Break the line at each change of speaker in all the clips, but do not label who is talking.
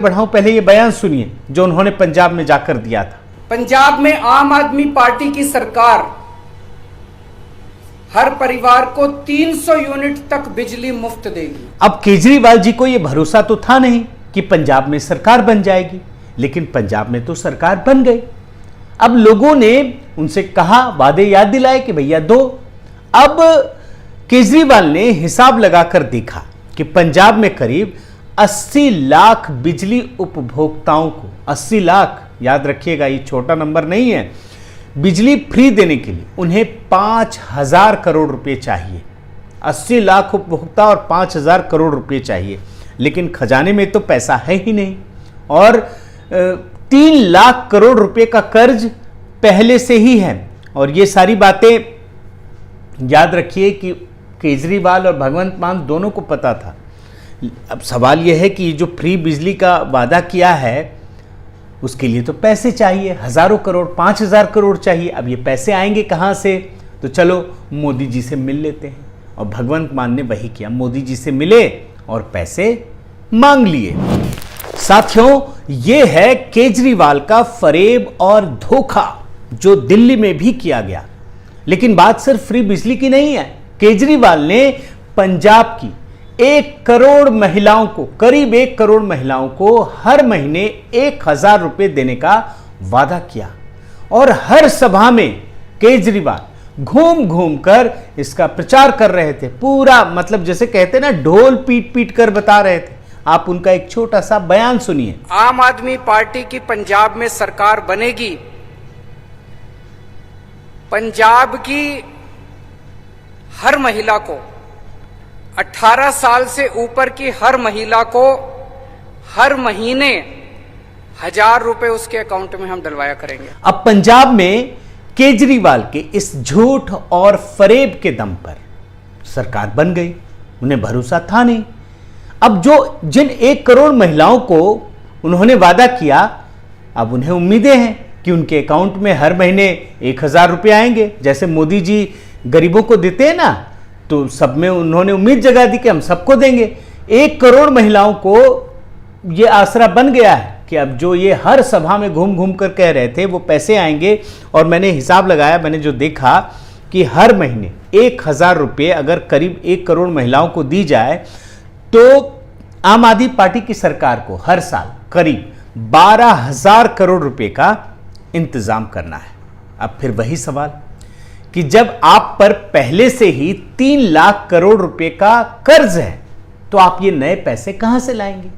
बढ़ाऊं, पहले ये बयान सुनिए जो उन्होंने पंजाब में जाकर दिया था।
पंजाब में आम आदमी पार्टी की सरकार हर परिवार को 300 यूनिट तक बिजली मुफ्त देगी।
अब केजरीवाल जी को यह भरोसा तो था नहीं कि पंजाब में सरकार बन जाएगी, लेकिन पंजाब में तो सरकार बन गई। अब लोगों ने उनसे कहा, वादे याद दिलाए कि भैया दो। अब केजरीवाल ने हिसाब लगाकर देखा कि पंजाब में करीब 80 लाख बिजली उपभोक्ताओं को, 80 लाख याद रखिएगा, ये छोटा नंबर नहीं है, बिजली फ्री देने के लिए उन्हें 5,000 करोड़ रुपए चाहिए। 80 लाख उपभोक्ता और 5,000 करोड़ रुपए चाहिए, लेकिन खजाने में तो पैसा है ही नहीं। और 3 लाख करोड़ रुपए का कर्ज पहले से ही है। और ये सारी बातें याद रखिए कि केजरीवाल और भगवंत मान दोनों को पता था। अब सवाल यह है कि जो फ्री बिजली का वादा किया है उसके लिए तो पैसे चाहिए, हजारों करोड़, 5,000 करोड़ चाहिए। अब ये पैसे आएंगे कहां से? तो चलो मोदी जी से मिल लेते हैं। और भगवंत मान ने वही किया, मोदी जी से मिले और पैसे मांग लिए। साथियों, ये है केजरीवाल का फरेब और धोखा जो दिल्ली में भी किया गया। लेकिन बात सिर्फ फ्री बिजली की नहीं है। केजरीवाल ने पंजाब की 1 करोड़ महिलाओं को, करीब 1 करोड़ महिलाओं को हर महीने 1,000 रुपए देने का वादा किया। और हर सभा में केजरीवाल घूम घूम कर इसका प्रचार कर रहे थे। पूरा मतलब जैसे कहते ना, ढोल पीट पीट कर बता रहे थे। आप उनका एक छोटा सा बयान सुनिए।
आम आदमी पार्टी की पंजाब में सरकार बनेगी। पंजाब की हर महिला को, 18 साल से ऊपर की हर महिला को हर महीने 1,000 रुपए उसके अकाउंट में हम डलवाया करेंगे।
अब पंजाब में केजरीवाल के इस झूठ और फरेब के दम पर सरकार बन गई। उन्हें भरोसा था नहीं। अब जिन 1 करोड़ महिलाओं को उन्होंने वादा किया, अब उन्हें उम्मीदें हैं कि उनके अकाउंट में हर महीने 1,000 रुपए आएंगे। जैसे मोदी जी गरीबों को देते हैं ना, तो सब में उन्होंने उम्मीद जगा दी कि हम सबको देंगे। 1 करोड़ महिलाओं को यह आसरा बन गया है कि अब जो ये हर सभा में घूम घूम कर कह रहे थे वो पैसे आएंगे। और मैंने हिसाब लगाया, मैंने जो देखा कि हर महीने 1,000 रुपये अगर करीब 1 करोड़ महिलाओं को दी जाए तो आम आदमी पार्टी की सरकार को हर साल करीब 12,000 करोड़ रुपए का इंतजाम करना है। अब फिर वही सवाल कि जब आप पर पहले से ही 3 लाख करोड़ रुपए का कर्ज है तो आप ये नए पैसे कहां से लाएंगे?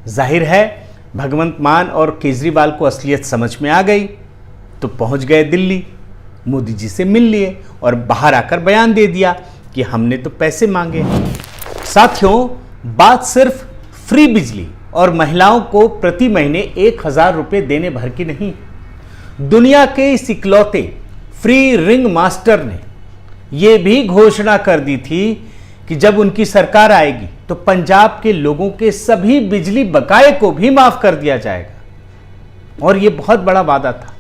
जाहिर है भगवंत मान और केजरीवाल को असलियत समझ में आ गई, तो पहुंच गए दिल्ली, मोदी जी से मिल लिए और बाहर आकर बयान दे दिया कि हमने तो पैसे मांगे। साथियों, बात सिर्फ फ्री बिजली और महिलाओं को प्रति महीने 1,000 रुपए देने भर की नहीं। दुनिया के इस इकलौते फ्री रिंग मास्टर ने यह भी घोषणा कर दी थी कि जब उनकी सरकार आएगी तो पंजाब के लोगों के सभी बिजली बकाये को भी माफ कर दिया जाएगा। और यह बहुत बड़ा वादा था।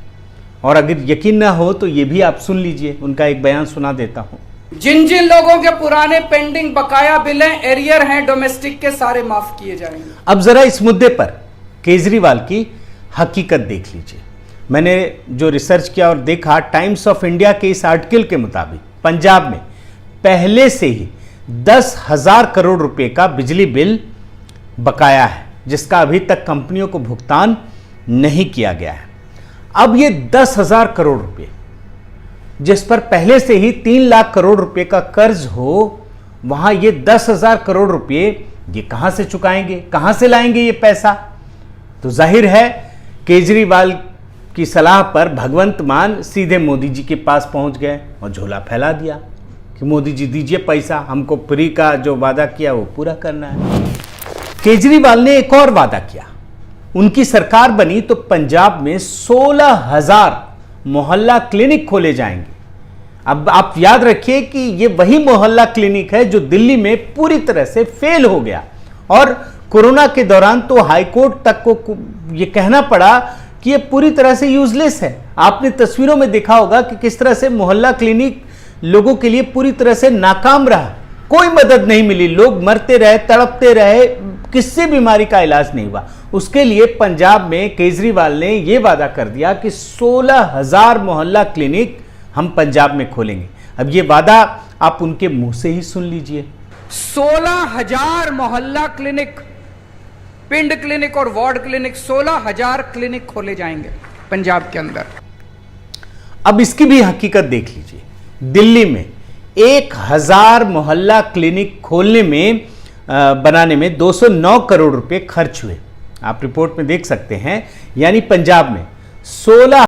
और अगर यकीन ना हो तो यह भी आप सुन लीजिए, उनका एक बयान सुना देता हूं।
जिन जिन लोगों के पुराने पेंडिंग बकाया बिलें, एरियर हैं डोमेस्टिक के, सारे माफ किए जाएंगे।
अब जरा इस मुद्दे पर केजरीवाल की हकीकत देख लीजिए। मैंने जो रिसर्च किया और देखा, टाइम्स ऑफ इंडिया के इस आर्टिकल के मुताबिक पंजाब में पहले से ही 10,000 करोड़ रुपए का बिजली बिल बकाया है, जिसका अभी तक कंपनियों को भुगतान नहीं किया गया है। अब ये 10,000 करोड़ रुपए, जिस पर पहले से ही 3 लाख करोड़ रुपए का कर्ज हो, वहां ये 10,000 करोड़ रुपए ये कहां से चुकाएंगे, कहां से लाएंगे ये पैसा? तो जाहिर है केजरीवाल की सलाह पर भगवंत मान सीधे मोदी जी के पास पहुंच गए और झोला फैला दिया कि मोदी जी दीजिए पैसा, हमको फ्री का जो वादा किया वो पूरा करना है। केजरीवाल ने एक और वादा किया। उनकी सरकार बनी तो पंजाब में 16,000 मोहल्ला क्लिनिक खोले जाएंगे। अब आप याद रखिए कि ये वही मोहल्ला क्लिनिक है जो दिल्ली में पूरी तरह से फेल हो गया। और कोरोना के दौरान तो हाईकोर्ट तक को ये कहना पड़ा कि ये पूरी तरह से यूजलेस है। आपने तस्वीरों में देखा होगा कि किस तरह से मोहल्ला क्लिनिक लोगों के लिए पूरी तरह से नाकाम रहा। कोई मदद नहीं मिली, लोग मरते रहे, तड़पते रहे, किससे बीमारी का इलाज नहीं हुआ। उसके लिए पंजाब में केजरीवाल ने यह वादा कर दिया कि 16,000 मोहल्ला क्लिनिक हम पंजाब में खोलेंगे। अब यह वादा आप उनके मुंह से ही सुन लीजिए।
16,000 मोहल्ला क्लिनिक, पिंड क्लिनिक और वार्ड क्लिनिक, 16,000 क्लिनिक खोले जाएंगे पंजाब के अंदर।
अब इसकी भी हकीकत देख लीजिए। दिल्ली में 1,000 मोहल्ला क्लिनिक खोलने में बनाने में 209 करोड़ रुपए खर्च हुए। आप रिपोर्ट में देख सकते हैं। यानी पंजाब में 16